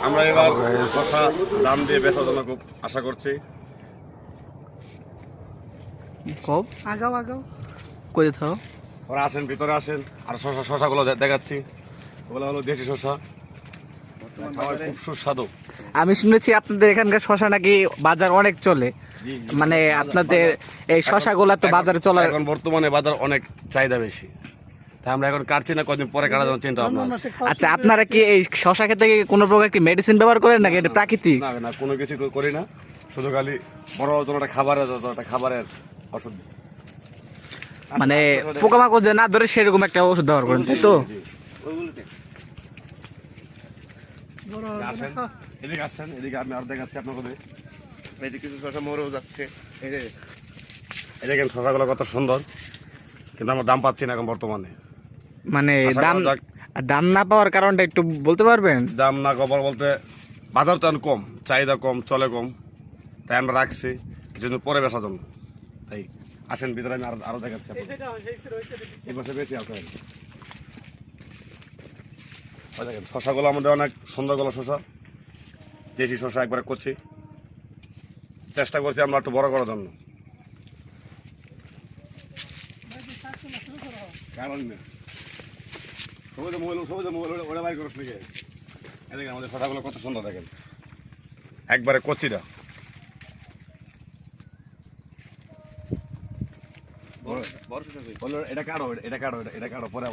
আমরা এবার শশা দাম দিয়ে বেচার জন্য খুব আশা করছি। কব আগাও আগাও কই থাও ওরা আসেন, ভিতরে আসেন। আর শশাগুলো দেখাচ্ছি, ওগুলো হলো দেশি শশা, খুব সুস্বাদু। আমি শুনেছি আপনাদের এখানকার শশা নাকি বাজার অনেক চলে, মানে আপনাদের এই শশাগুলা তো বাজারে চলে। এখন বর্তমানে বাজার অনেক চাহিদা বেশি, তাই আমরা এখন কাটছি না, কদিন পরে কাটার জন্য চিন্তা ভাবনা আছে। আচ্ছা, আপনারা কি এই শশা খেতে কি কোনো প্রকার কি মেডিসিন ব্যবহার করেন নাকি এটা প্রাকৃতিক? না না, কোনো কিছু করি না, শুধু খালি বড় একটা খাবারের ওষুধ, মানে পোকামাকড় যে না ধরে সেরকম একটা ওষুধ ব্যবহার করেন, তাই তো? আসেন এদিকে, আসেন এদিকে, আমি আর দেখাচ্ছি আপনাদের। এই যে কিছু শশা মরেও যাচ্ছে, এই যে এই দেখেন শশাগুলো কত সুন্দর, কিন্তু আমরা দাম পাচ্ছি না এখন বর্তমানে। মানে দাম না পাওয়ার কারণটা একটু বলতে পারবেন? দাম না কবার বলতে বাজার তো এখন কম, চাহিদা কম, চলে কম, তাই আমরা রাখছি কিছুদিন পরে বেচার জন্য। তাই আসেন ভিতরে, আমি আরো দেখাচ্ছি। এই বছর বেশি আছে। দেখেন শশাগুলো আমাদের অনেক সুন্দর গুলো শশা, দেশি শশা, একবারে করছি, চেষ্টা করছি আমরা একটু বড় করার জন্য। আমাদের শশাগুলো কত সুন্দর, দেখেন একবারে কচিটা। এটা কাটো পরে